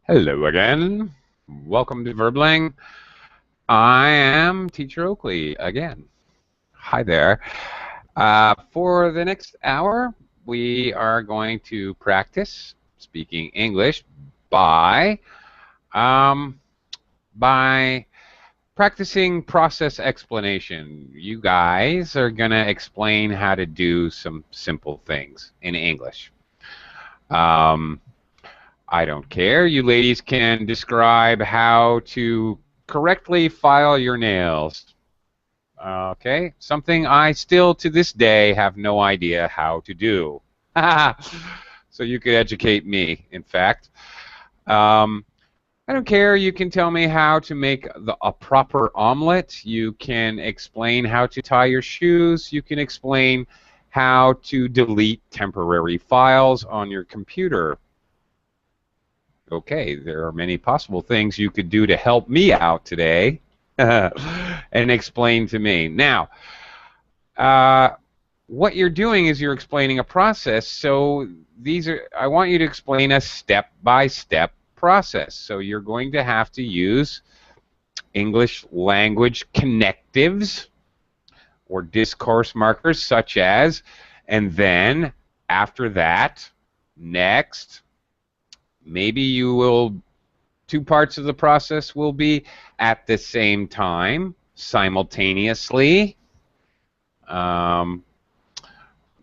Hello again. Welcome to Verbling. I am Teacher Oakley again. Hi there. For the next hour, we are going to practice speaking English by practicing process explanation. You guys are going to explain how to do some simple things in English. I don't care. You ladies can describe how to correctly file your nails. Okay, something I still to this day have no idea how to do. So you could educate me, in fact. I don't care. You can tell me how to make a proper omelet. You can explain how to tie your shoes. You can explain how to delete temporary files on your computer. Okay, there are many possible things you could do to help me out today and explain to me. Now, what you're doing is you're explaining a process, so I want you to explain a step-by-step process. So you're going to have to use English language connectives or discourse markers such as, and then after that, next. Maybe two parts of the process will be at the same time, simultaneously.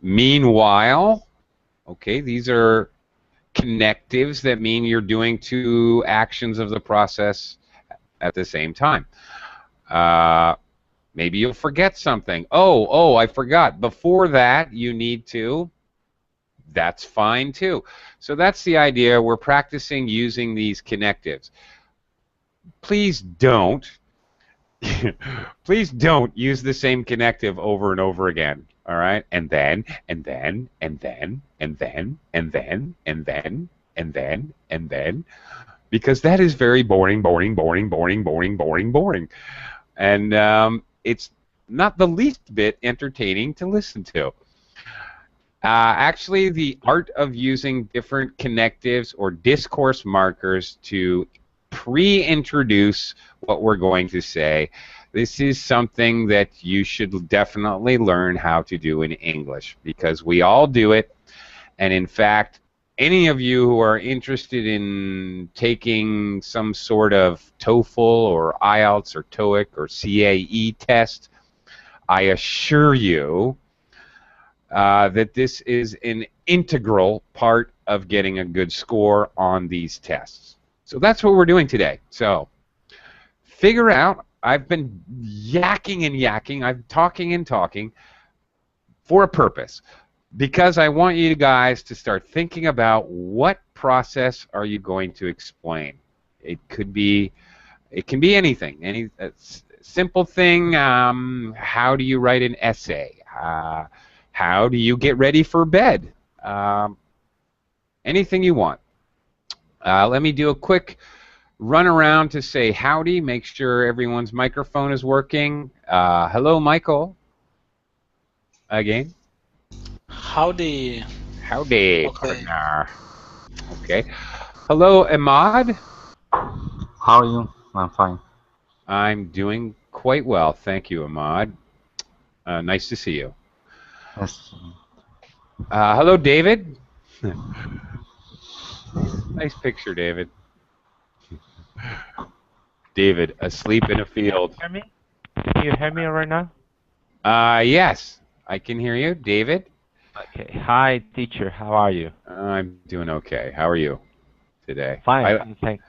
Meanwhile, okay, these are connectives that mean you're doing two actions of the process at the same time. Maybe you'll forget something. Oh, I forgot. Before that, you need to. That's fine too. So that's the idea. We're practicing using these connectives. Please don't use the same connective over and over again. All right? And then, and then, and then, and then, and then, and then, and then, and then. Because that is very boring. And it's not the least bit entertaining to listen to. Actually, the art of using different connectives or discourse markers to pre-introduce what we're going to say, this is something that you should definitely learn how to do in English, because we all do it. And in fact, any of you who are interested in taking some sort of TOEFL or IELTS or TOEIC or CAE test, I assure you that this is an integral part of getting a good score on these tests. So that's what we're doing today. So figure out, I've been yakking and yakking, I'm talking and talking for a purpose, because I want you guys to start thinking about what process are you going to explain. It can be anything, any simple thing. How do you write an essay? How do you get ready for bed? Anything you want. Let me do a quick run around to say howdy, make sure everyone's microphone is working. Hello, Michael. Again. Howdy. Howdy, Okay. partner. Okay. Hello, Ahmad. How are you? I'm fine. I'm doing quite well, thank you, Ahmad. Nice to see you. Yes. Hello, David. Nice picture, David. David, asleep in a field. Hear me? Can you hear me right now? Yes, I can hear you. David? Okay. Hi, teacher. How are you? I'm doing okay. How are you today? Fine, thanks.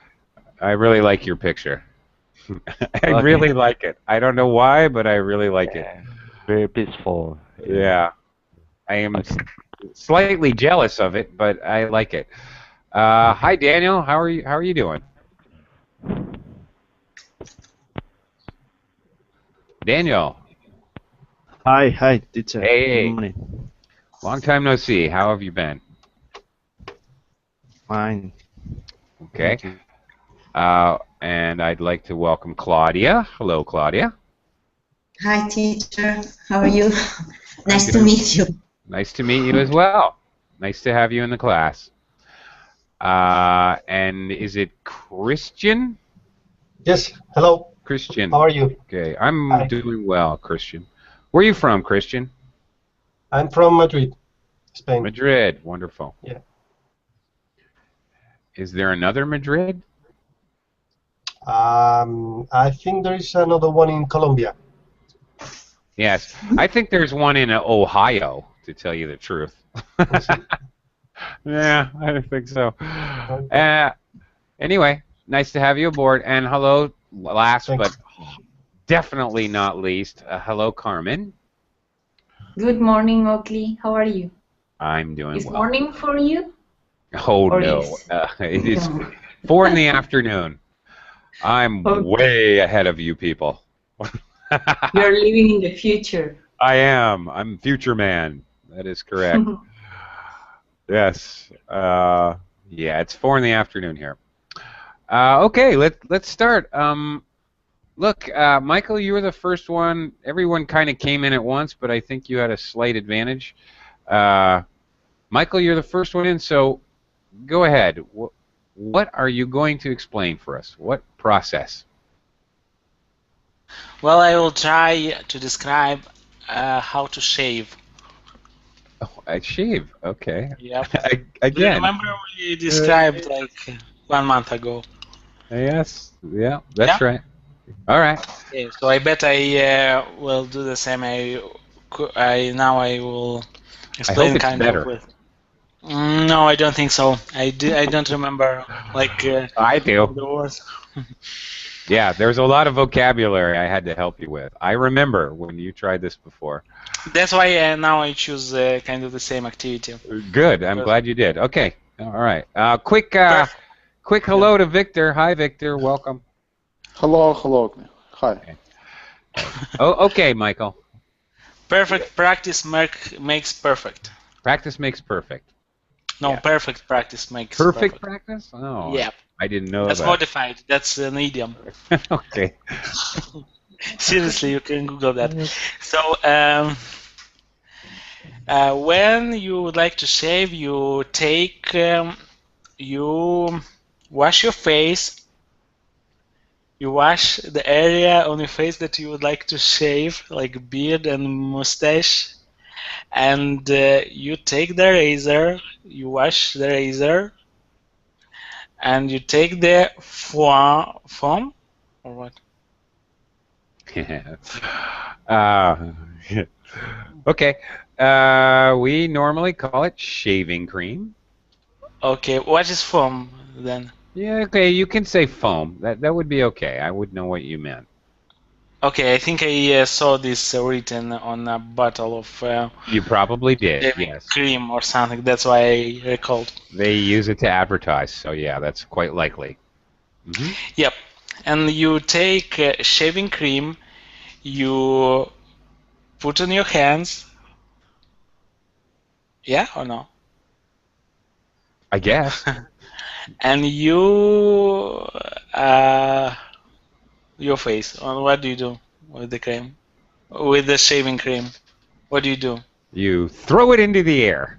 I really like your picture. I Okay. really like it. I don't know why, but I really like it. Very peaceful. Yeah. I am slightly jealous of it, but I like it. Hi, Daniel. How are you doing? Daniel. Hi, teacher. Hey. Good morning. Long time no see. How have you been? Fine. Okay. Thank you. And I'd like to welcome Claudia. Hello, Claudia. Hi, teacher. How are you? Nice to meet you. Nice to meet you as well. Nice to have you in the class. And is it Christian? Yes. Hello. Christian. How are you? Okay, I'm Hi. doing well, Christian. Where are you from, Christian? I'm from Madrid, Spain. Madrid. Wonderful. Yeah. Is there another Madrid? I think there is another one in Colombia. Yes. I think there's one in Ohio, to tell you the truth. Yeah, I think so. Anyway, nice to have you aboard. And hello, last Thanks. but definitely not least, hello, Carmen. Good morning, Oakley. How are you? I'm doing Is well. morning for you? Oh, Or no. is- It is 4 in the afternoon. I'm Okay. way ahead of you people. You're living in the future. I am. I'm future man. That is correct. Yes. Yeah, it's 4 in the afternoon here. Okay, let's start. Look, Michael, you were the first one. Everyone kind of came in at once, but I think you had a slight advantage. Michael, you're the first one in, so go ahead. What are you going to explain for us? What process? Well, I will try to describe how to shave. Oh, I shave. Okay. Yep. Do you Again. remember we described like 1 month ago? Yes. Yeah, that's Yeah? right. All right. Okay, so I bet I will do the same. Now I will explain it's kind better. of with. No, I don't think so. I don't remember like I do. the words. Yeah, there's a lot of vocabulary I had to help you with. I remember when you tried this before. That's why now I choose kind of the same activity. Good. I'm glad you did. Okay. All right. Quick hello to Victor. Hi, Victor. Welcome. Hello. Hi. Oh, okay, Michael. Perfect practice makes perfect. Practice makes perfect. No, Yeah. perfect practice makes Perfect practice? Oh, Yeah. I didn't know That's that. modified. That's an idiom. Okay. Seriously, you can Google that. So, when you would like to shave, you take, you wash your face. You wash the area on your face that you would like to shave, like beard and mustache, and you take the razor. You wash the razor, and you take the foam, or what? Okay. We normally call it shaving cream. Okay, what is foam then? Yeah, okay, you can say foam. That would be okay. I would know what you meant. Okay, I think I saw this written on a bottle of You probably did, shaving yes. cream or something. That's why I recalled. They use it to advertise, so yeah, that's quite likely. Mm-hmm. Yep, and you take shaving cream, you put on your hands. Yeah or no? I guess. And you your face. What do you do with the cream? With the shaving cream? What do you do? You throw it into the air.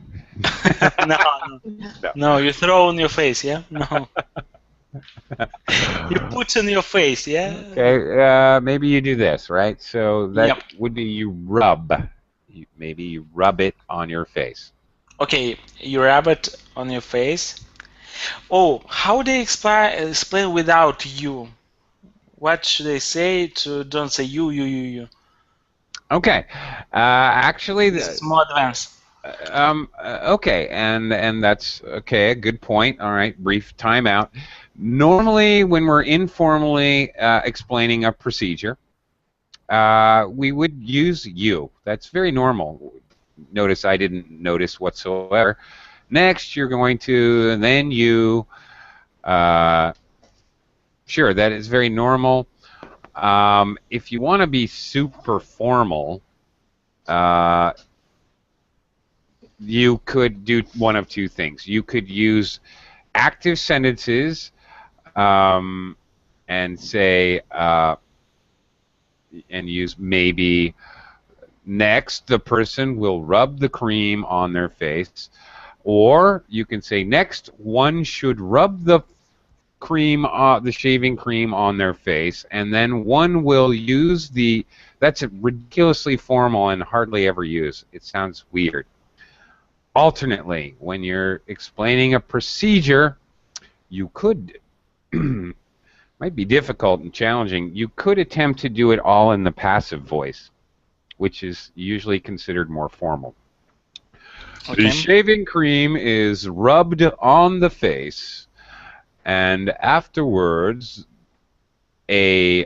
No, you throw on your face, yeah? No. You put on your face, yeah? Okay, maybe you do this, right? So that Yep. would be you rub. Maybe you rub it on your face. Okay, you rub it on your face. Oh, how they explain without you? What should they say to don't say you? Okay. Actually, This is more advanced. okay, and that's okay. A good point. All right, brief timeout. Normally, when we're informally explaining a procedure, we would use you. That's very normal. Notice I didn't notice whatsoever. Next, you're going to, and then you. Sure, that is very normal. If you want to be super formal, you could do one of two things. You could use active sentences and say, and use maybe next the person will rub the cream on their face, Or you can say next, one should rub the shaving cream on their face, and then one will use the. That's ridiculously formal and hardly ever used. It sounds weird. Alternately, when you're explaining a procedure, you could. Might be difficult and challenging. You could attempt to do it all in the passive voice, which is usually considered more formal. Okay. The shaving cream is rubbed on the face, and afterwards a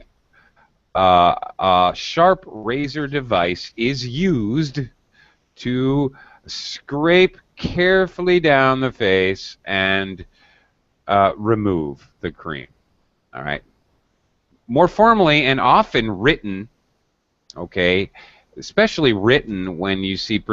sharp razor device is used to scrape carefully down the face and remove the cream. All right. More formally and often written, okay, especially written when you see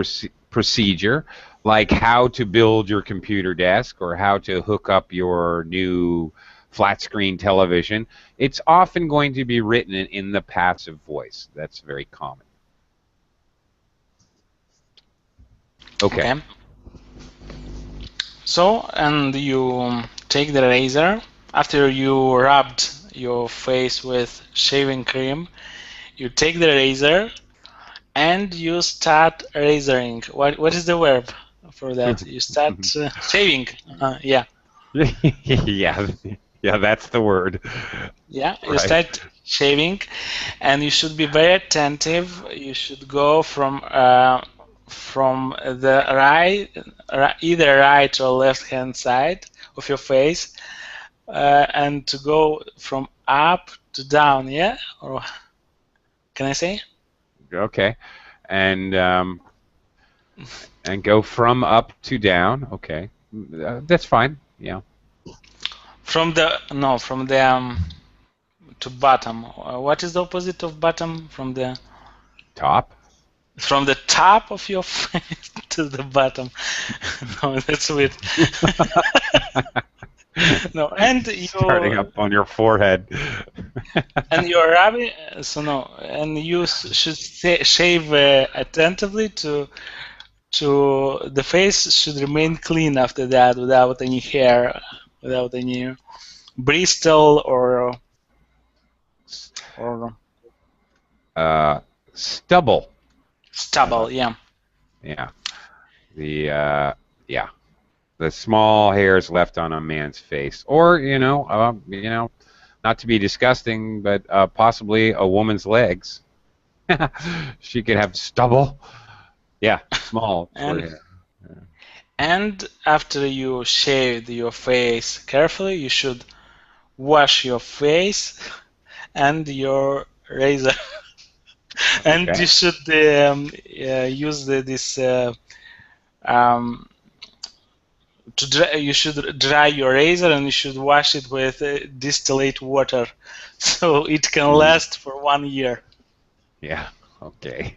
procedure, like how to build your computer desk or how to hook up your new flat screen television, it's often going to be written in the passive voice. That's very common. Okay. So, and you take the razor after you rubbed your face with shaving cream. You take the razor and you start razoring. What is the verb for that? You start shaving. Yeah. Yeah, that's the word. Yeah, you Right. start shaving, and you should be very attentive. You should go from the either right or left hand side of your face, and to go from up to down. Yeah, or can I say? Okay, and go from up to down. Okay, that's fine. Yeah. From the to bottom. What is the opposite of bottom? From the Top. From the top of your face to the bottom. No, that's weird. No, and you Starting up on your forehead. and you're rubbing. So no, and you should shave attentively to the face should remain clean after that, without any hair, without any bristle or Stubble. stubble. Yeah. Yeah. The small hairs left on a man's face, or not to be disgusting, but possibly a woman's legs. She could have stubble. Yeah, small. short hair. And after you shaved your face carefully, you should wash your face and your razor. And Okay. you should use this to dry. You should dry your razor, and you should wash it with distillate water, so it can last for 1 year. Yeah. Okay.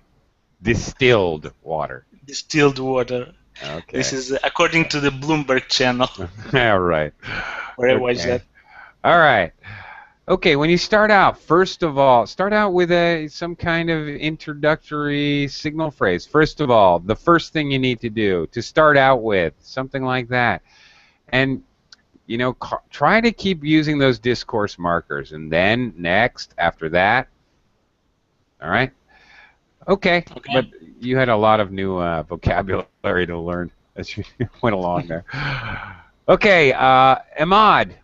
Distilled water. Distilled water. Okay. This is according to the Bloomberg channel, All right. where I watched Okay. that. All right. Okay, when you start out, first of all, start out with some kind of introductory signal phrase. First of all, the first thing you need to do to start out with, something like that. And, try to keep using those discourse markers. And then next, after that, all right? Okay, but you had a lot of new vocabulary to learn as you went along there. Okay, Ahmad.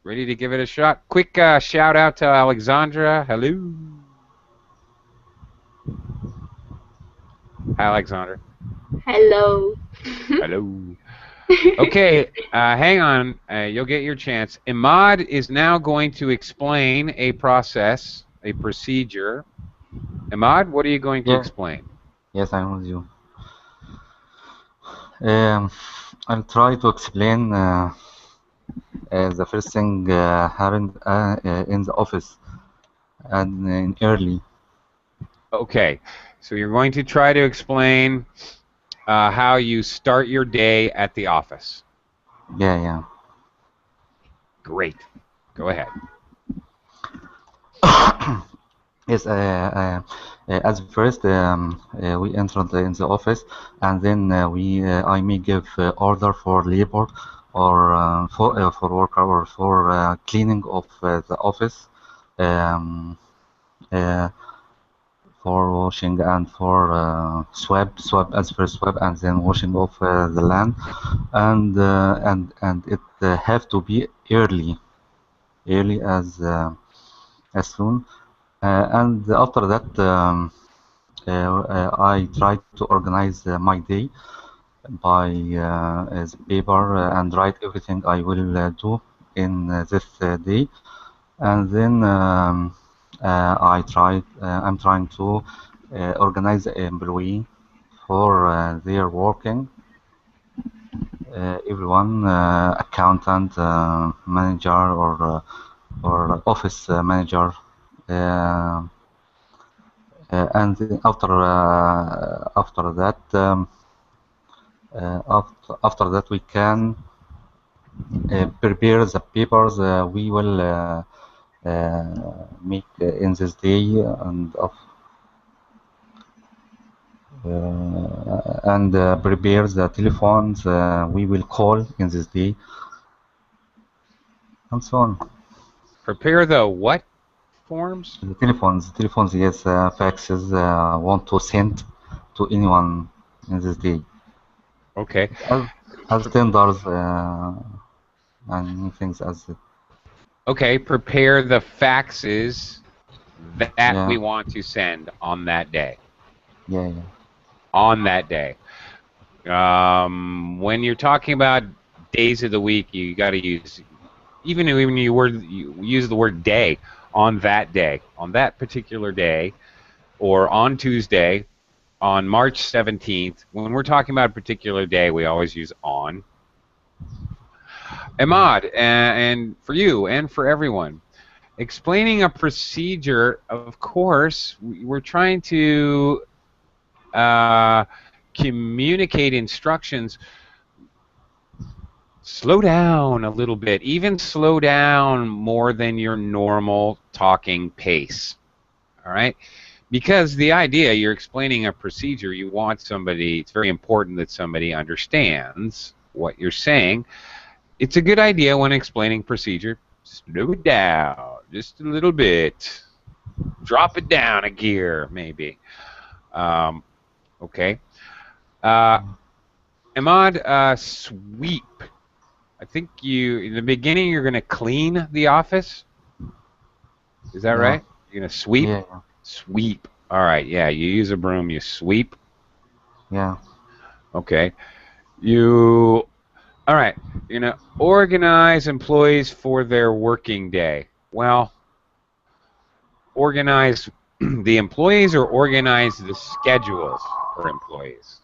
Ready to give it a shot? Quick shout out to Alexandra. Hello. Hi, Alexandra. Hello. Hello. Okay, hang on. You'll get your chance. Ahmad is now going to explain a process, a procedure. Ahmad, what are you going to Yeah. explain? Yes, I'm with you. I'll try to explain the first thing happened in the office and in early. Okay, so you're going to try to explain how you start your day at the office. Yeah. Great. Go ahead. Yes, as first we entered in the office, and then I may give order for labor or for worker or for cleaning of the office, um, uh, for washing and for swab as first swab, and then washing of the land, and it have to be early as soon. And after that, I try to organize my day by as paper and write everything I will do in this day, and then I'm trying to organize the employee for their working. Everyone, accountant, manager, or office manager. Uh, and then after that after that we can prepare the papers we will make in this day and prepare the telephones we will call in this day, and so on. Prepare the what forms? The telephones, yes, faxes want to send to anyone in this day. Okay. As tenders and things as it. Okay, prepare the faxes that we want to send on that day. Yeah. On that day. When you're talking about days of the week, you got to use, even when you use the word day, on that particular day, or on Tuesday, on March 17th. When we're talking about a particular day, we always use on. Ahmad, and for you and for everyone, explaining a procedure, of course, we're trying to communicate instructions. Slow down a little bit, even slow down more than your normal talking pace. All right? Because the idea, you're explaining a procedure, you want somebody, it's very important that somebody understands what you're saying. It's a good idea when explaining procedure, slow it down just a little bit. Drop it down a gear, maybe. Okay. Ahmad, sweep. I think in the beginning, you're going to clean the office. Is that right? You're going to sweep? Yeah. Sweep. All right, yeah, you use a broom, you sweep. Yeah. Okay. All right, you're going to organize employees for their working day. Well, organize the employees or organize the schedules for employees?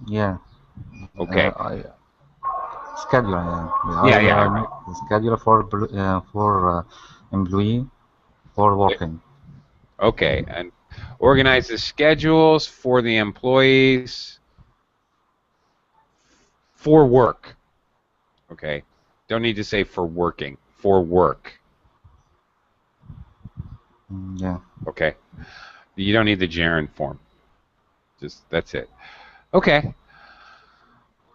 Yeah. Okay. Schedule. Right. Schedule for employee for working. Okay, and organize the schedules for the employees for work. Okay, don't need to say for working, for work. Yeah. Okay, you don't need the gerund form. Just that's it. Okay.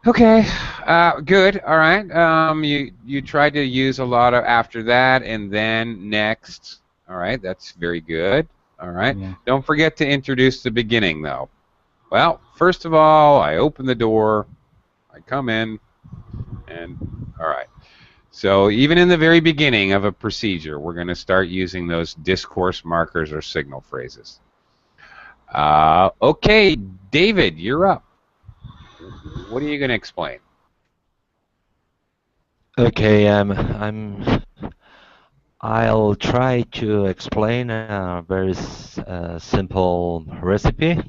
Okay, good. All right. You tried to use a lot of after that and then next. All right, that's very good. All right. Yeah. Don't forget to introduce the beginning, though. Well, first of all, I open the door, I come in, and all right. So even in the very beginning of a procedure, we're going to start using those discourse markers or signal phrases. Okay, David, you're up. What are you going to explain? Okay, I'll try to explain a very simple recipe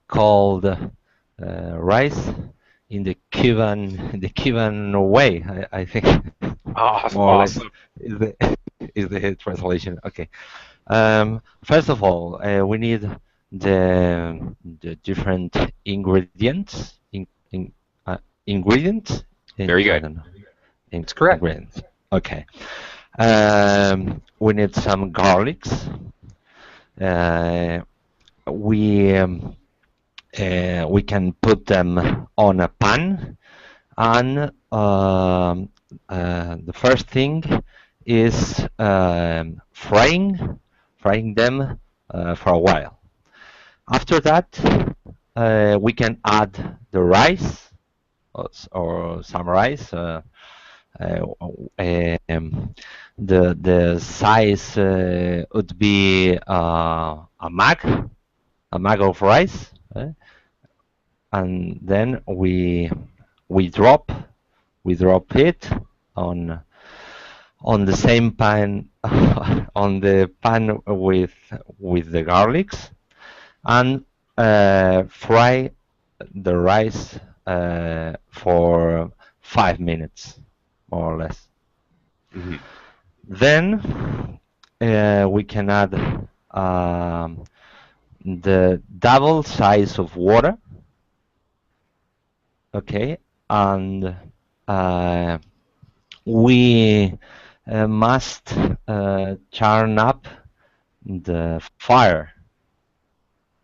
called rice in the Cuban way. I think. Awesome. Is the translation. Okay. First of all, we need the different ingredients. Ingredients. Very good. It's correct. Ingredients. Okay. We need some garlics, we can put them on a pan, and the first thing is frying them for a while. After that, we can add the rice or some rice. The size would be a mug of rice, and then we drop it on the same pan on the pan with the garlics, and fry the rice for 5 minutes, more or less. Mm-hmm. Then we can add the double size of water. Okay, and we must turn up the fire.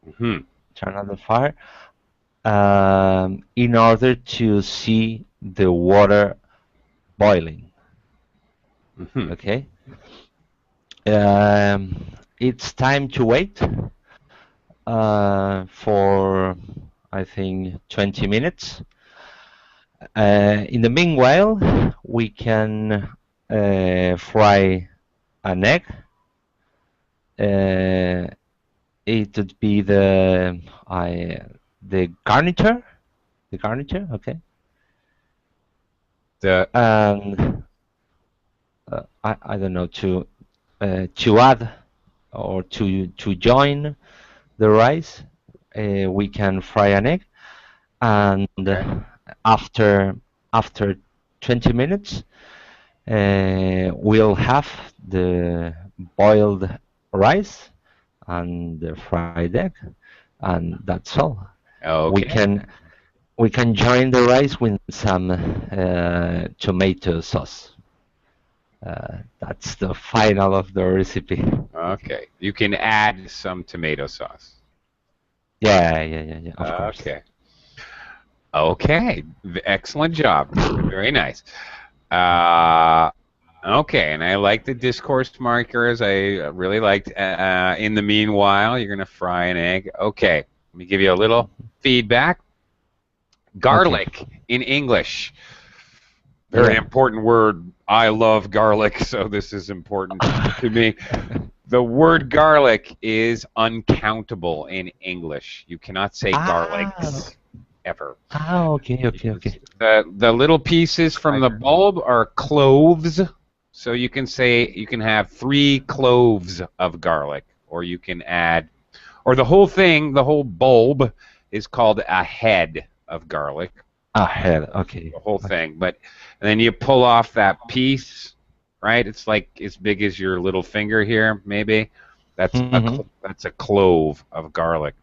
Mm-hmm. Turn up the fire in order to see the water boiling. Mm-hmm. Okay. It's time to wait for, I think, 20 minutes. In the meanwhile, we can fry an egg. It would be the garniture. The garniture, okay. And I don't know, to add or to join the rice, we can fry an egg, and after 20 minutes, we'll have the boiled rice and the fried egg, and that's all. Okay. We can join the rice with some tomato sauce. That's the final of the recipe. Okay. You can add some tomato sauce. Yeah, of course. Okay. Okay. Excellent job. Very nice. Okay, and I like the discourse markers. I really liked. In the meanwhile, you're gonna fry an egg. Okay. Let me give you a little feedback. Garlic in English. Very important word. I love garlic, so this is important to me. The word garlic is uncountable in English. You cannot say garlics ever. Okay. The little pieces from the bulb are cloves, so you can have 3 cloves of garlic, or you can add, or the whole thing, the whole bulb is called a head of garlic. A head, okay. The whole thing, and then you pull off that piece, right? It's like as big as your little finger here, maybe. That's a clove of garlic.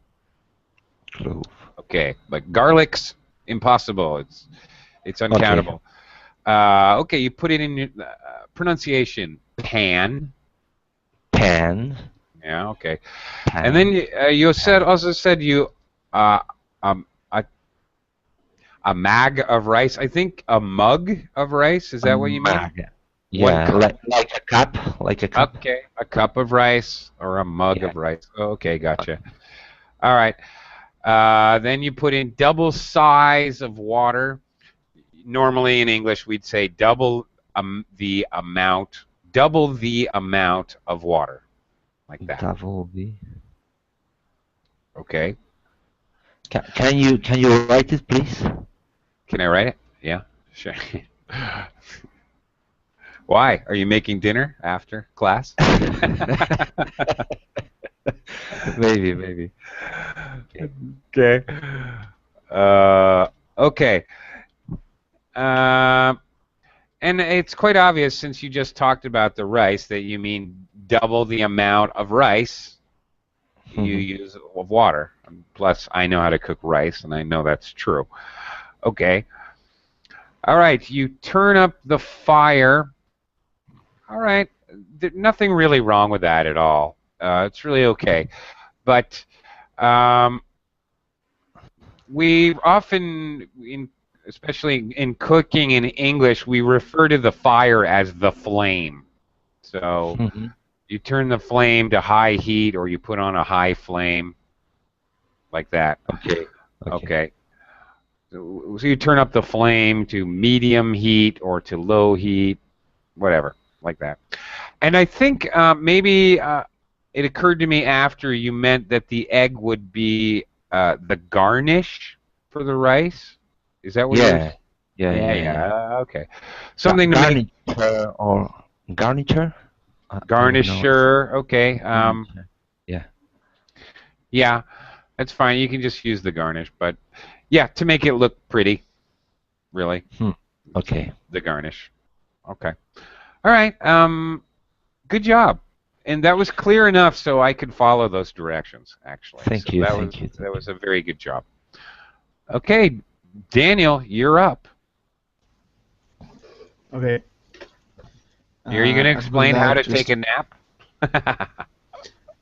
Clove. Okay, but garlic's impossible. It's uncountable. Okay, you put it in your pronunciation. Pan. Pan. Yeah. Okay. Pan. And then you also said a mag of rice. I think a mug of rice. Is that what you mean? Yeah, like a cup. Okay, a cup of rice or a mug of rice. Okay, gotcha. All right. Then you put in double size of water. Normally in English we'd say double the amount of water, like that. Double the. Okay. Can you write it, please? Can I write it? Yeah, sure. Why? Are you making dinner after class? Maybe. Okay. Okay. And it's quite obvious, since you just talked about the rice, that you mean double the amount of rice you use of water. Plus, I know how to cook rice, and I know that's true. Okay. All right. You turn up the fire. All right. There's nothing really wrong with that at all. It's really okay. But we often, especially in cooking in English, we refer to the fire as the flame. So you turn the flame to high heat, or you put on a high flame, like that. Okay. So you turn up the flame to medium heat or to low heat, whatever, like that. And I think maybe it occurred to me after you meant that the egg would be the garnish for the rice. Is that what you were? Yeah. Okay. Something to make garniture or garniture. Garnisher. Okay. Yeah. Yeah, that's fine. You can just use the garnish, but yeah, to make it look pretty. Really. Okay. The garnish. Okay. All right. Good job. And that was clear enough so I could follow those directions, actually. Thank you. That was a very good job. Okay, Daniel, you're up. Okay. Are you going to explain how to take a nap?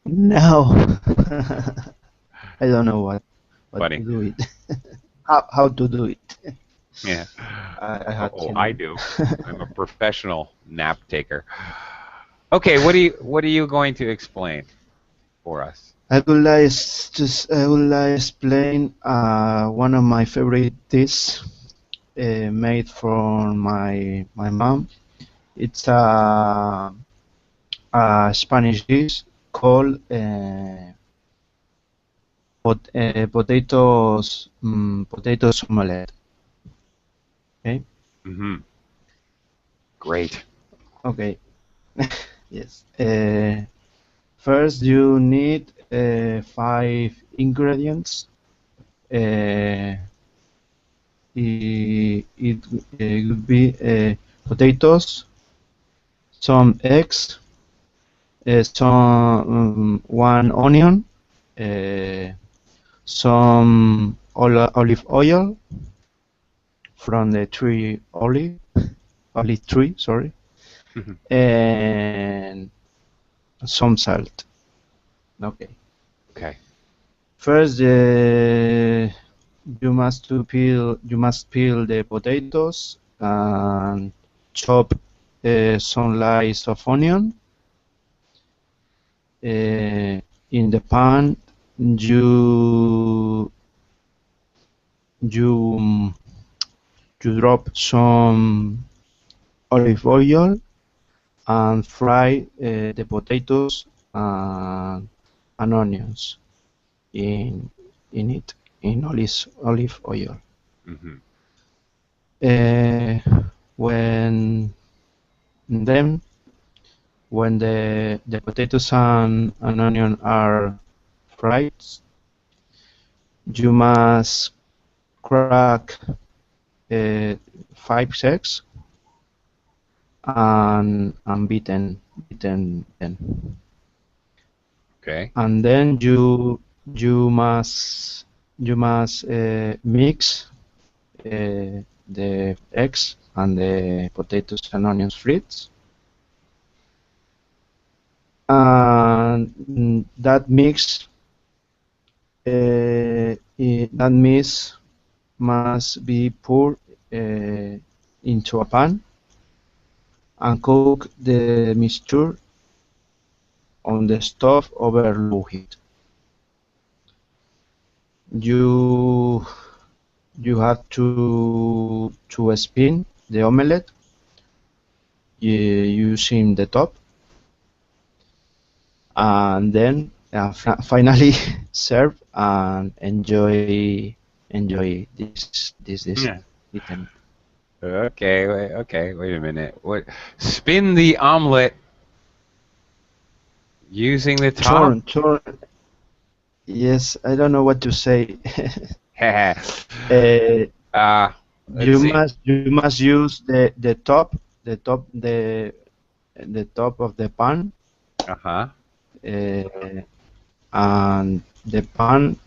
No. I don't know what to do it. how to do it. Yeah. I do. I'm a professional nap taker. Okay, what are you going to explain for us? I would like to explain one of my favorite dishes made from my mom. It's a Spanish dish called potatoes omelette. Okay. Great. Okay. Yes. First, you need 5 ingredients. It would be potatoes, some eggs, some 1 onion, some olive oil from the olive tree, sorry, and some salt. Okay. First, you must peel the potatoes and chop some slices of onion. In the pan, you drop some olive oil and fry the potatoes and onions in olive oil. When the potatoes and onion are fried, you must crack 5 eggs and beaten them. Okay. And then you must mix the eggs and the potatoes and onions frites. And that mix must be poured into a pan and cook the mixture on the stove over low heat. You have to spin the omelette using the top, and then finally serve and enjoy this dish. Okay, wait a minute. What? Spin the omelet using the top? Turn. Yes, I don't know what to say. You must use the top of the pan. And the pan,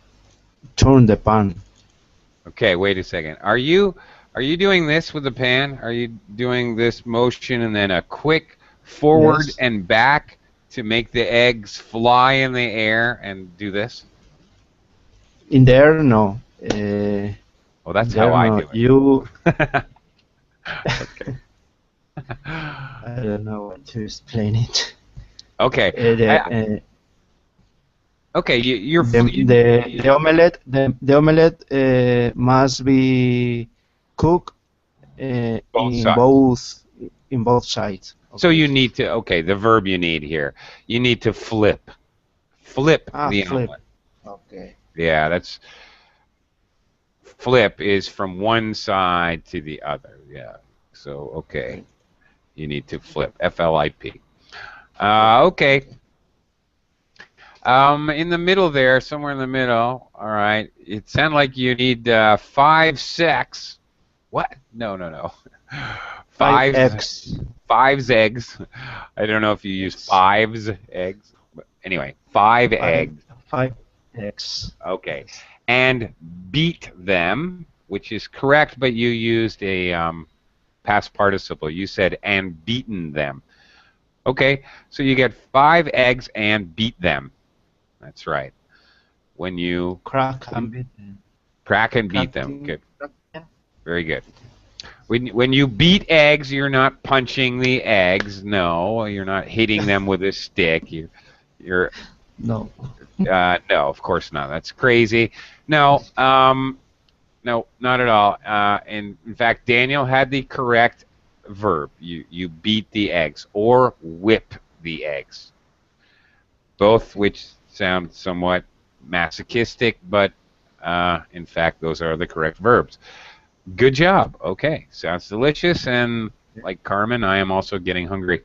turn the pan. Okay, wait a second. Are you doing this with the pan? Are you doing this motion and then a quick forward and back to make the eggs fly in the air and do this? In there, no. Well, that's how I do it. You. Okay. I don't know how to explain it. Okay. Okay, the omelette must be cooked in both sides. Okay. So you need to, the verb you need here. You need to flip the omelet. Okay. Yeah, that's flip is from one side to the other. Yeah. So okay, you need to flip. F-L-I-P. Okay. In the middle there, somewhere in the middle. All right. It sounded like you need 5 sex. What? No. 5 eggs. 5 eggs. I don't know if you use 5's eggs. But anyway, 5 eggs. 5 eggs. Okay. And beat them, which is correct, but you used a past participle. You said and beaten them. Okay. So you get 5 eggs and beat them. That's right. When you crack and beat them. Crack and beat them. Good. Very good. When you beat eggs, you're not punching the eggs. No, you're not hitting them with a stick. You're no. No, of course not. That's crazy. No, no, not at all. In fact, Daniel had the correct verb. You beat the eggs or whip the eggs. Both which sound somewhat masochistic, but in fact, those are the correct verbs. Good job. Okay, sounds delicious, and like Carmen, I am also getting hungry.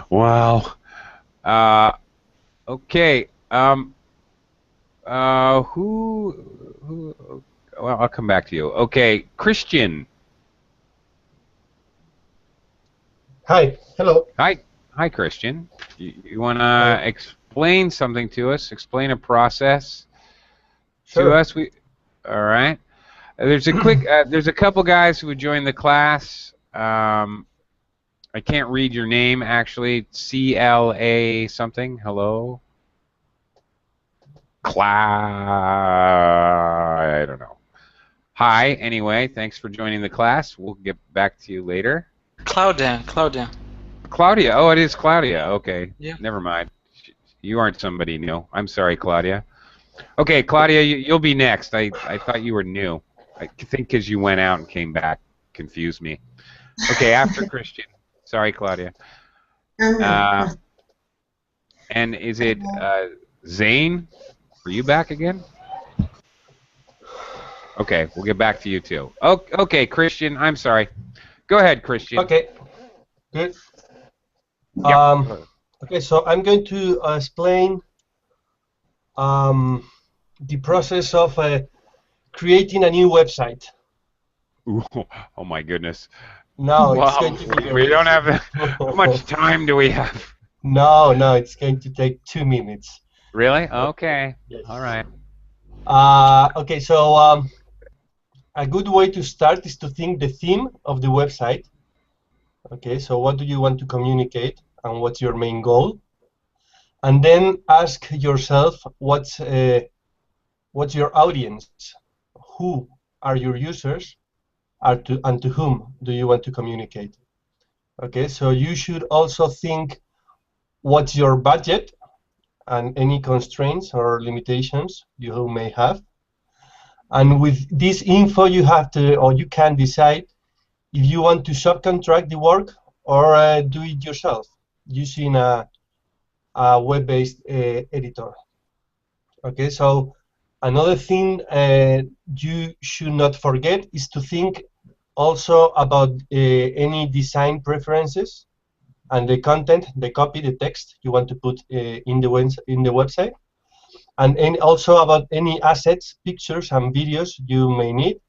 Wow. Okay. Who? Well, I'll come back to you. Okay, Christian. Hi. Hello. Hi, Christian. You want to explain something to us? Explain a process to us? All right. There's a couple guys who would join the class. I can't read your name actually. CLA something. Hello. I don't know. Hi. Anyway, thanks for joining the class. We'll get back to you later. Claudia. Claudia. Oh, it is Claudia. Okay. Yeah. Never mind. You aren't somebody new. I'm sorry, Claudia. Okay, Claudia, you'll be next. I thought you were new. I think because you went out and came back, confused me. Okay, after Christian. Sorry, Claudia. And is it Zane? Are you back again? Okay, we'll get back to you too. Okay, Christian. I'm sorry. Go ahead, Christian. Okay. Good. Yep. Okay, so I'm going to explain the process of creating a new website. Ooh, oh my goodness. No, wow. It's going to be we don't have how much time do we have? No, it's going to take 2 minutes. Really? Okay. Yes. All right. Okay, so a good way to start is to think the theme of the website. Okay, so what do you want to communicate and what's your main goal? And then ask yourself what's your audience? Who are your users? And to whom do you want to communicate? Okay, so you should also think what's your budget and any constraints or limitations you may have. And with this info, you have to, or you can decide if you want to subcontract the work or do it yourself using a web-based editor. Okay, so another thing you should not forget is to think also about any design preferences and the content, the copy, the text you want to put in the website, and also about any assets, pictures, and videos you may need.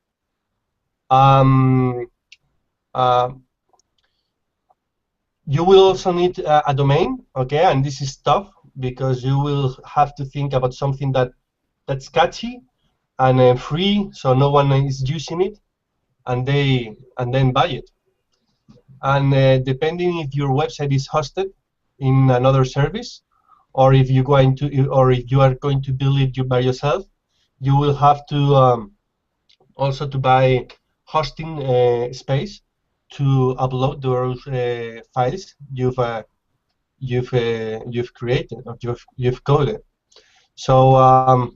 You will also need a domain, okay, and this is tough because you will have to think about something that's catchy and free, so no one is using it, and then buy it. And depending if your website is hosted, in another service, or if you are going to build it by yourself, you will have to also to buy hosting space to upload those files you've created or you've coded. So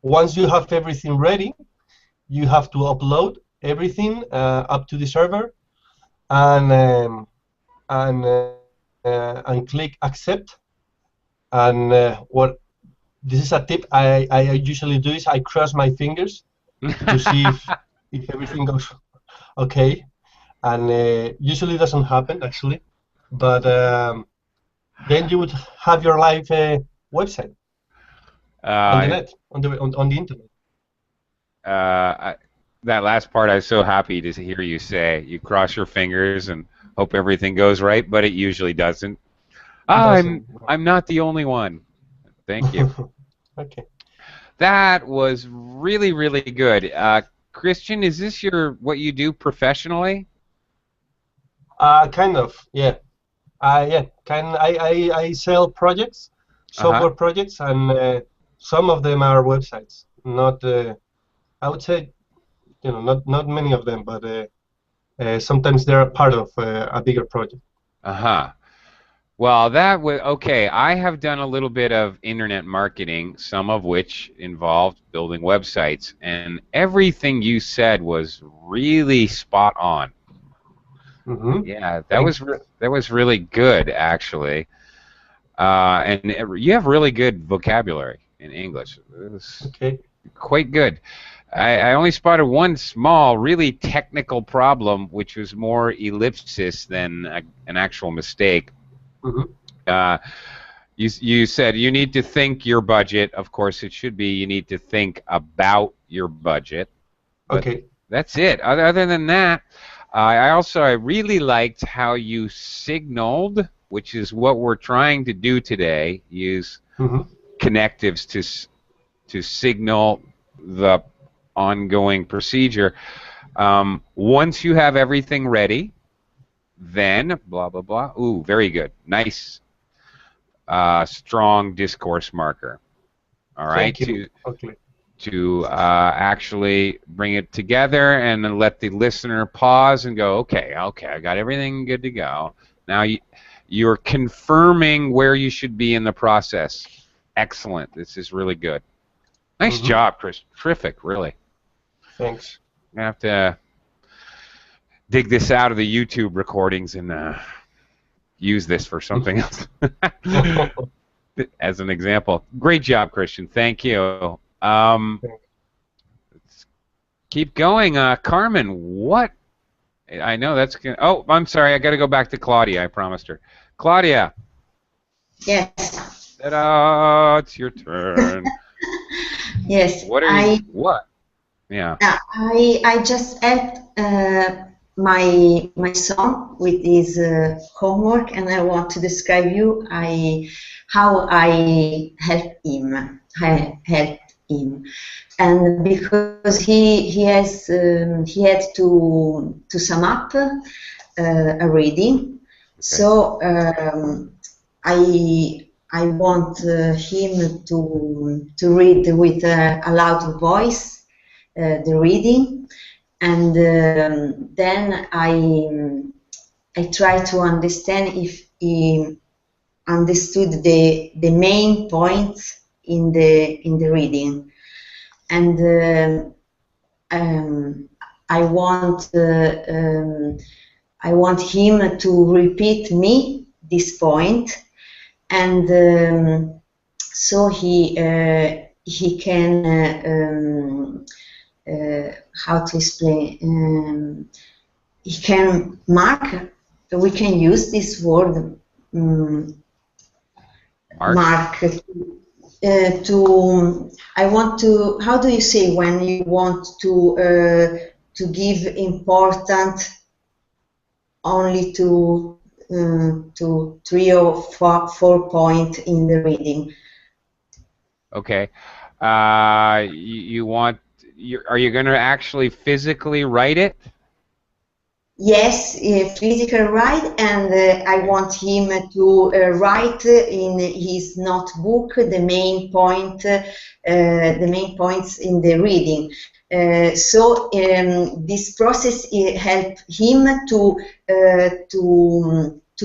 once you have everything ready, you have to upload everything up to the server and click accept. And what this is a tip I usually do is I cross my fingers to see if everything goes okay, and usually doesn't happen actually, but then you would have your live website on the net, on the internet. That last part, I was so happy to hear you say. You cross your fingers and hope everything goes right, but it usually doesn't. I'm not the only one. Thank you. Okay. That was really, really good. Christian, is this what you do professionally? Kind of, yeah. I sell projects, software projects, and some of them are websites. Not, I would say, not many of them, but sometimes they're a part of a bigger project. Well, that was okay. I have done a little bit of internet marketing, some of which involved building websites, and everything you said was really spot on. Mm-hmm. Yeah, that was really good, actually. And you have really good vocabulary in English. It was quite good. I only spotted one small, really technical problem, which was more ellipsis than an actual mistake. Mm-hmm. You said you need to think your budget. Of course, it should be you need to think about your budget. Okay. That's it. Other than that, I really liked how you signaled, which is what we're trying to do today. Use connectives to signal the ongoing procedure. Once you have everything ready, then blah blah blah. Ooh, very good, nice, strong discourse marker. All right, Thank you. to actually bring it together and then let the listener pause and go, okay, I got everything good to go. Now you're confirming where you should be in the process. Excellent. This is really good. Nice job, Chris. Terrific, really. Thanks. I have to dig this out of the YouTube recordings and use this for something else as an example. Great job, Christian. Thank you. Let's keep going. Carmen, what? I know that's gonna. Oh, I'm sorry. I got to go back to Claudia. I promised her. Claudia. Yes. Ta-da! It's your turn. Yes. What are you? What? Yeah. I just helped my son with his homework, and I want to describe you how I helped him. And because he had to sum up a reading, so I want him to read with a loud voice the reading, and then I try to understand if he understood the main points in the reading, and I want him to repeat me this point, and so he can how to explain, he can mark. We can use this word mark. I want to. How do you say when you want to give important only to 3 or 4 points in the reading? Okay. You want? Are you going to actually physically write it? yes, physical write, and I want him to write in his notebook the main points in the reading. So this process helps him to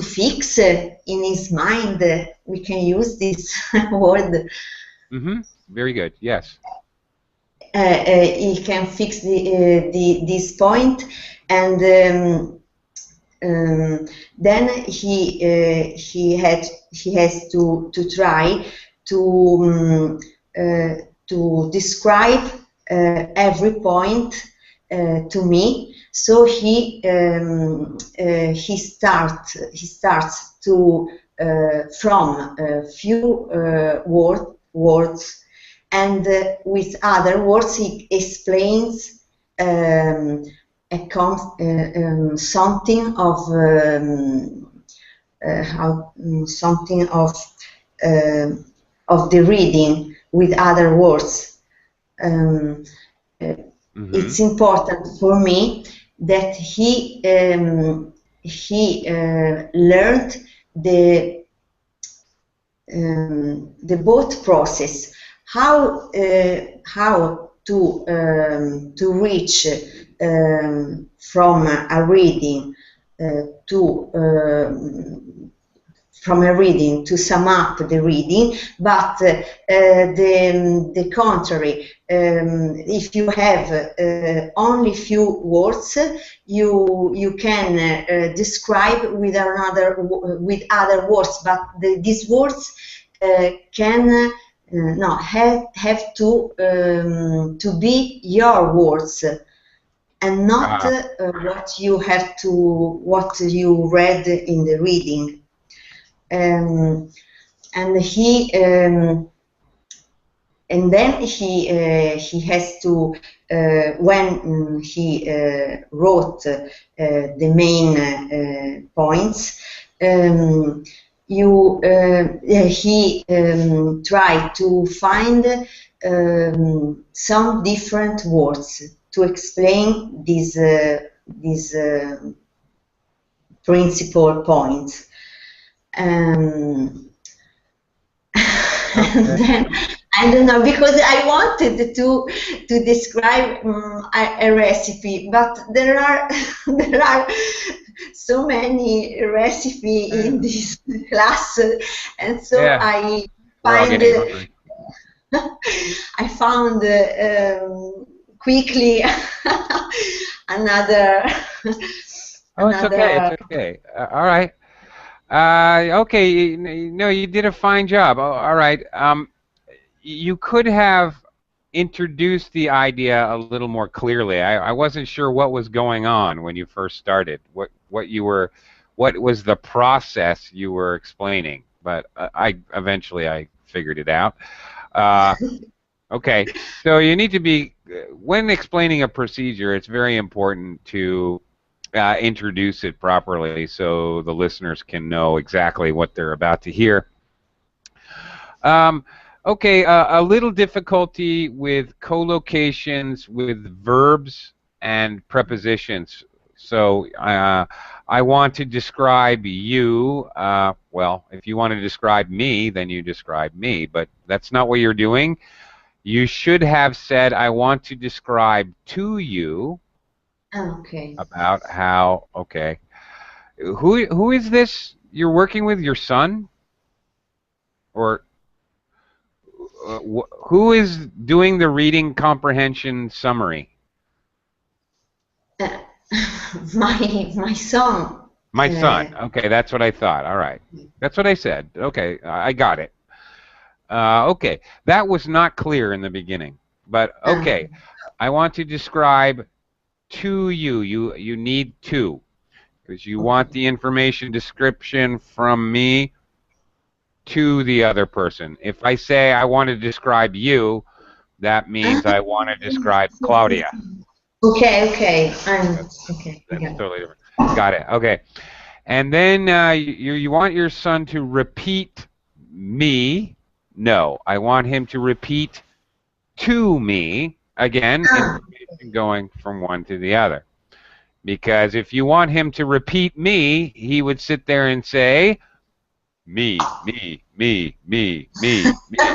fix in his mind. We can use this word. Mm-hmm. Very good. Yes. He can fix this point, and then he has to try to describe every point to me. So he starts to from a few words. And with other words, he explains something of the reading with other words. It's important for me that he learned the both process. How to reach from a reading to sum up the reading, but the contrary. If you have only few words, you can describe with other words, but these words can. Have to be your words, and not what you read in the reading. And then he has to when he wrote the main points. He tried to find some different words to explain these principal points. And then, I don't know, because I wanted to describe a recipe, but there are so many recipes in this class, and so yeah. I found quickly another. Oh, it's okay. It's okay. All right. Okay. No, you did a fine job. All right. You could have introduced the idea a little more clearly. I wasn't sure what was going on when you first started. What was the process you were explaining? But eventually I figured it out. Okay, so you need to be, when explaining a procedure, it's very important to introduce it properly so the listeners can know exactly what they're about to hear. Okay, a little difficulty with collocations with verbs and prepositions. So I want to describe you. Well, if you want to describe me, then you describe me, but that's not what you're doing. You should have said, I want to describe to you about how, okay. Who is this you're working with, your son? Or who is doing the reading comprehension summary? My son. My son. Okay, that's what I thought. All right. That's what I said. Okay, I got it. Okay, that was not clear in the beginning. But okay, I want to describe to you. You need to, because you want the information description from me to the other person. If I say I want to describe you, that means I want to describe Claudia. Okay. That's totally different. Got it. Okay. And then you want your son to repeat me. No, I want him to repeat to me. Again, information going from one to the other. Because if you want him to repeat me, he would sit there and say, me, me, me, me, me, me.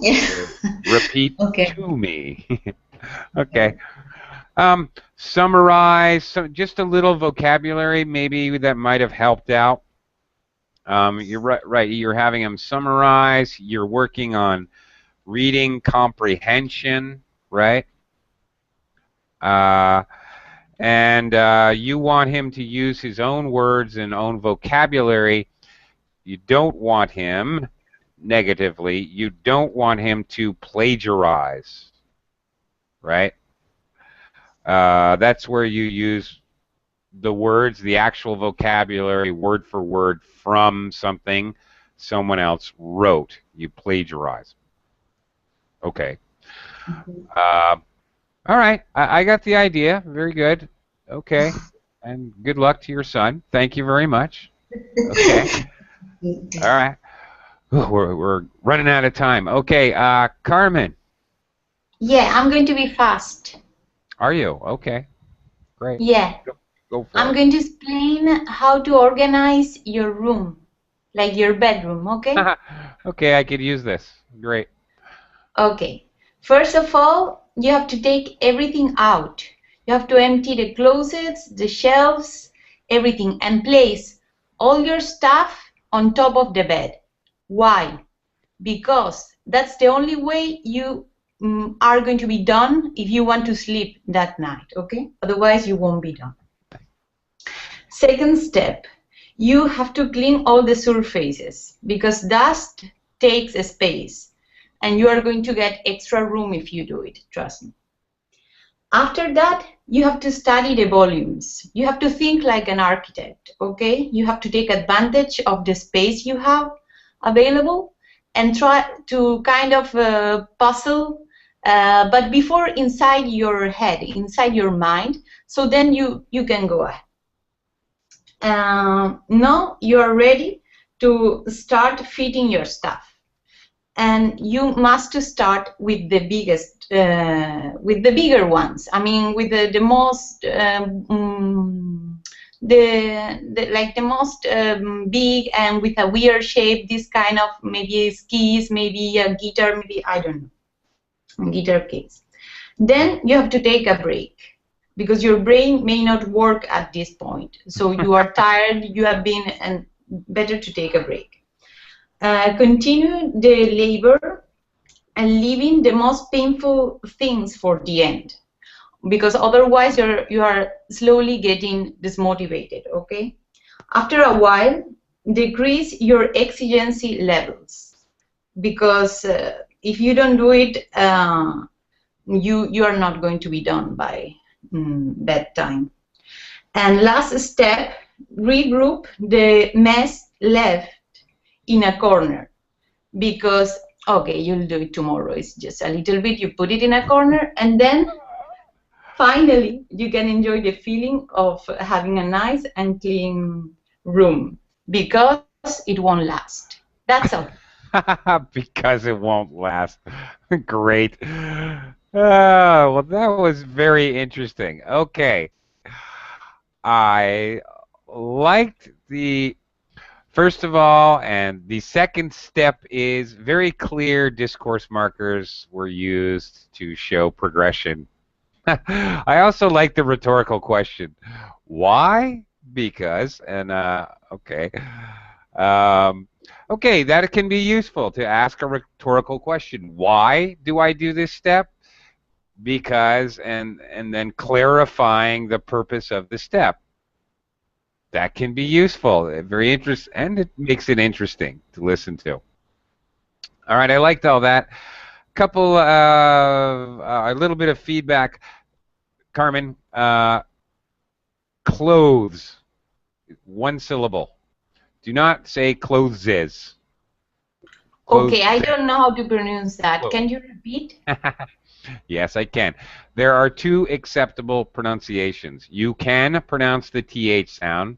Yeah. Repeat Okay. to me. Okay. Summarize, just a little vocabulary maybe that might have helped out. You're right. You're having him summarize. You're working on reading comprehension, right? And you want him to use his own words and own vocabulary. You don't want him, negatively, you don't want him to plagiarize, right? That's where you use the words, the actual vocabulary, word for word from something someone else wrote. You plagiarize. Okay. All right. I got the idea. Very good. Okay. And good luck to your son. Thank you very much. Okay. All right. Ooh, we're running out of time. Okay. Carmen. Yeah, I'm going to be fast. Are you? Okay. Great. Yeah. Go for I'm it. going to explain how to organize your room, like your bedroom, okay? Okay, I could use this. Great. Okay. First of all, you have to take everything out. You have to empty the closets, the shelves, everything, and place all your stuff on top of the bed. Why? Because that's the only way you are going to be done if you want to sleep that night, okay? Otherwise, you won't be done. Second step, you have to clean all the surfaces because dust takes a space and you are going to get extra room if you do it, trust me. After that, you have to study the volumes. You have to think like an architect, okay? You have to take advantage of the space you have available and try to kind of puzzle, but before inside your head, inside your mind, so then you can go ahead. Now you are ready to start fitting your stuff. And you must start with the biggest, with the bigger ones. I mean, with the most, like the most big and with a weird shape. This kind of maybe skis, maybe a guitar, maybe I don't know, guitar case. Then you have to take a break because your brain may not work at this point. So you are tired. You have been, and better to take a break. Continue the labor and leaving the most painful things for the end, because otherwise you are slowly getting dismotivated, okay? After a while, decrease your exigency levels, because if you don't do it, you are not going to be done by bedtime. And last step, regroup the mess left in a corner, because okay, you'll do it tomorrow, it's just a little bit, you put it in a corner, and then finally you can enjoy the feeling of having a nice and clean room, because it won't last. That's all. Because it won't last. Great. Well, that was very interesting. Okay. I liked the first of all, and the second step is very clear discourse markers were used to show progression. I also like the rhetorical question. Why? Because, and okay. Okay, that can be useful to ask a rhetorical question. Why do I do this step? Because, and then clarifying the purpose of the step. That can be useful, very interesting, and it makes it interesting to listen to. All right, I liked all that. Couple, a little bit of feedback, Carmen. Clothes, one syllable. Do not say clothes. Okay, I don't know how to pronounce that. Clothes. Can you repeat? Yes, I can. There are two acceptable pronunciations. You can pronounce the TH sound.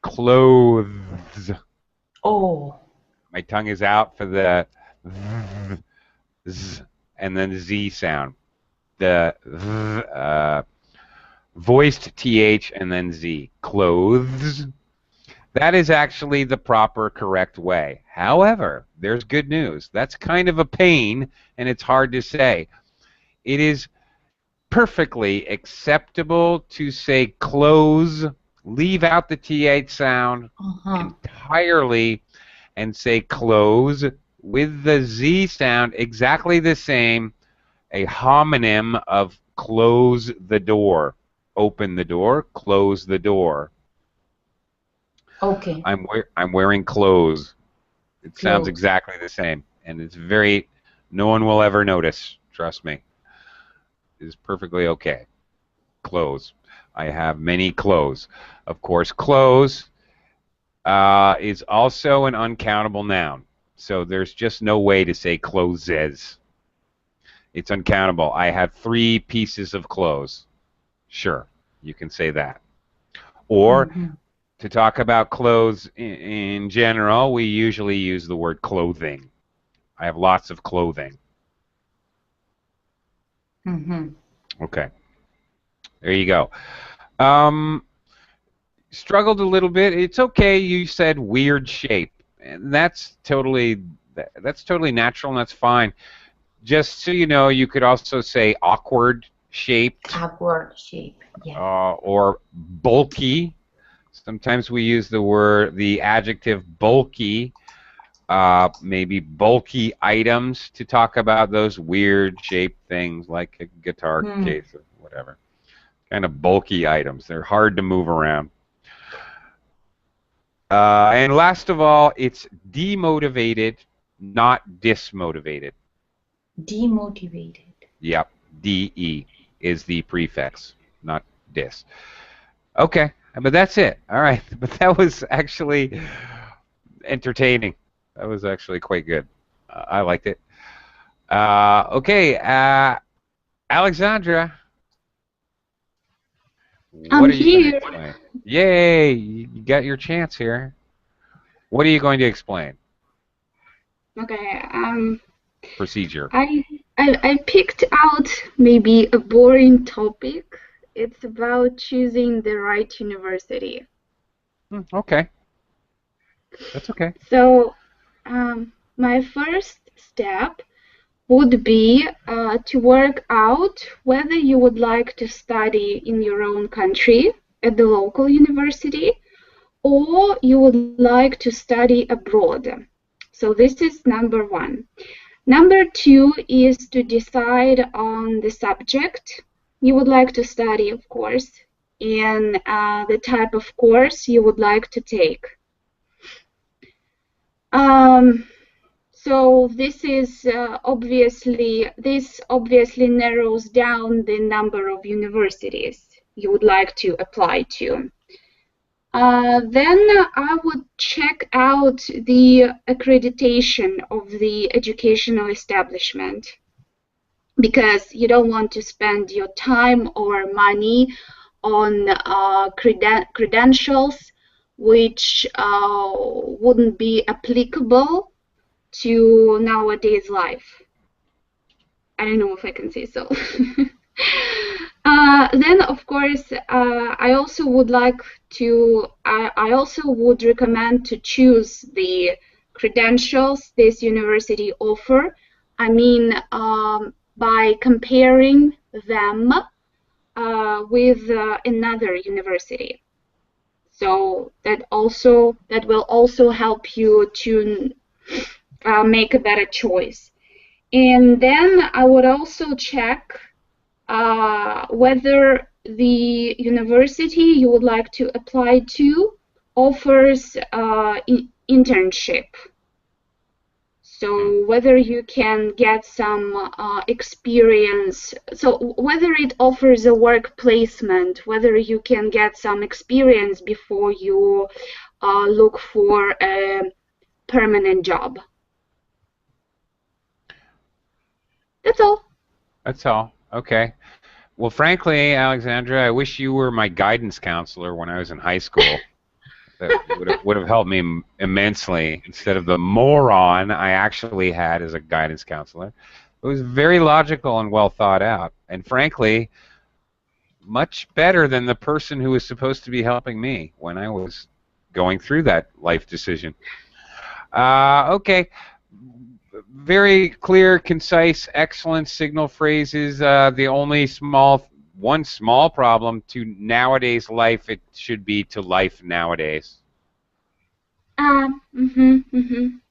Clothes. Oh. My tongue is out for the Z and then Z sound. The voiced TH and then Z. Clothes. That is actually the proper, correct way. However, there's good news. That's kind of a pain, and it's hard to say. It is perfectly acceptable to say clothes, leave out the TH sound entirely, and say close with the Z sound exactly the same, a homonym of close the door. Open the door, close the door. Okay. I'm wearing clothes. It sounds exactly the same, and it's very, no one will ever notice, trust me. It's perfectly okay. Clothes. I have many clothes. Of course, clothes is also an uncountable noun. So there's just no way to say closes. It's uncountable. I have 3 pieces of clothes. Sure, you can say that. Or to talk about clothes in general, we usually use the word clothing. I have lots of clothing. Okay. There you go. Struggled a little bit. It's okay. You said weird shape, and that's totally natural, and that's fine. Just so you know, you could also say awkward shaped. Awkward shape. Yeah. Or bulky. Sometimes we use the adjective bulky. Maybe bulky items to talk about those weird shaped things like a guitar case or whatever. Kind of bulky items. They're hard to move around. And last of all, it's demotivated, not dismotivated. Demotivated. Yep. DE is the prefix, not dis. Okay, but that's it. All right, but that was actually entertaining. That was actually quite good. I liked it. Okay, Alexandra. I'm here. Yay! You got your chance here. What are you going to explain? Okay. Procedure. I picked out maybe a boring topic. It's about choosing the right university. Okay. That's okay. So, my first step would be to work out whether you would like to study in your own country at the local university or you would like to study abroad. So this is number 1. Number 2 is to decide on the subject you would like to study, of course, and the type of course you would like to take. So this obviously narrows down the number of universities you would like to apply to. Then I would check out the accreditation of the educational establishment, because you don't want to spend your time or money on credentials which wouldn't be applicable to nowadays life. I don't know if I can say so. Then, of course, I also would recommend to choose the credentials this university offer. I mean, by comparing them with another university. So that will also help you to make a better choice. And then I would also check whether the university you would like to apply to offers internship. So whether you can get some experience, so whether it offers a work placement, whether you can get some experience before you look for a permanent job. That's all. That's all. Okay. Well, frankly, Alexandra, I wish you were my guidance counselor when I was in high school. That would have helped me immensely instead of the moron I actually had as a guidance counselor. It was very logical and well thought out. And frankly, much better than the person who was supposed to be helping me when I was going through that life decision. Okay. Very clear, concise, excellent signal phrases. The only one small problem to nowadays life, it should be to life nowadays.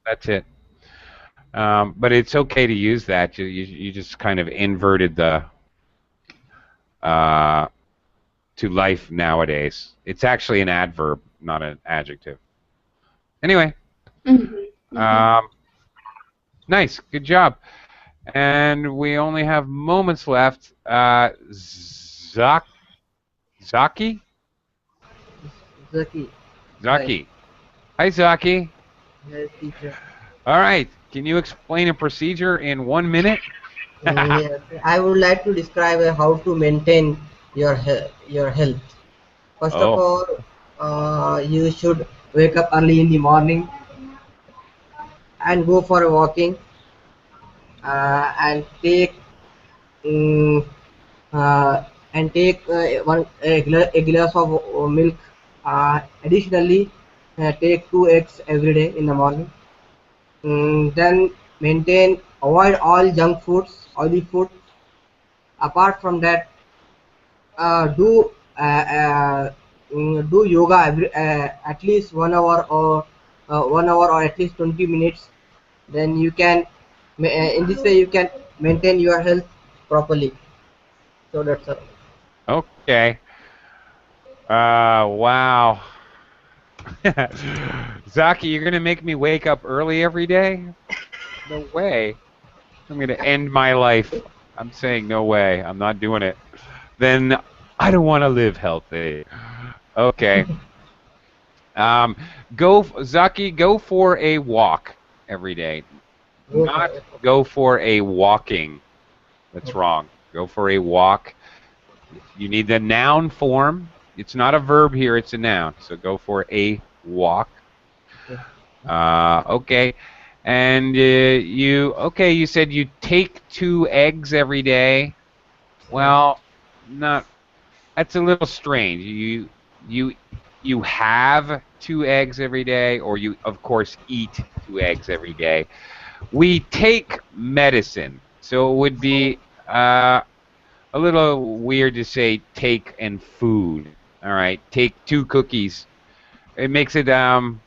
That's it. But it's okay to use that. You just kind of inverted the to life nowadays. It's actually an adverb, not an adjective. Anyway. Nice, good job. And we only have moments left. Zaki? Zaki. Zaki. Hi, Zaki. Yes, teacher. All right. Can you explain a procedure in 1 minute? Yes. I would like to describe how to maintain your health. First of all, you should wake up early in the morning and go for a walking and take a glass of milk. Additionally, take 2 eggs every day in the morning. Then avoid all junk foods, oily food. Apart from that, do yoga at least 1 hour or 1 hour or at least 20 minutes. Then you can, in this way, you can maintain your health properly. So that's all. Okay. Wow. Zaki, you're gonna make me wake up early every day? No way. I'm gonna end my life. I'm saying no way. I'm not doing it. Then I don't want to live healthy. Okay. Zaki, go for a walk every day. Not go for a walking. That's wrong. Go for a walk. You need the noun form. It's not a verb here, it's a noun. So go for a walk. Okay. And you said you take 2 eggs every day. Well, that's a little strange. You have 2 eggs every day, or you of course eat 2 eggs every day. We take medicine, so it would be a little weird to say take and food. All right, take 2 cookies. It makes it sound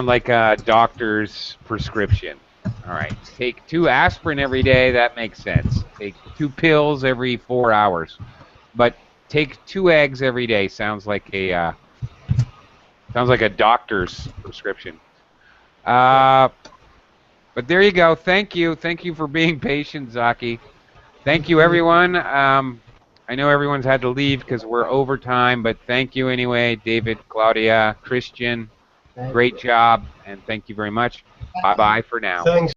like a doctor's prescription. All right, take 2 aspirin every day. That makes sense. Take 2 pills every 4 hours. But take 2 eggs every day sounds like a doctor's prescription. But there you go. Thank you for being patient, Zaki. Thank you, everyone. I know everyone's had to leave because we're over time, but thank you anyway, David, Claudia, Christian. Great job, and thank you very much. Bye-bye for now. Thanks.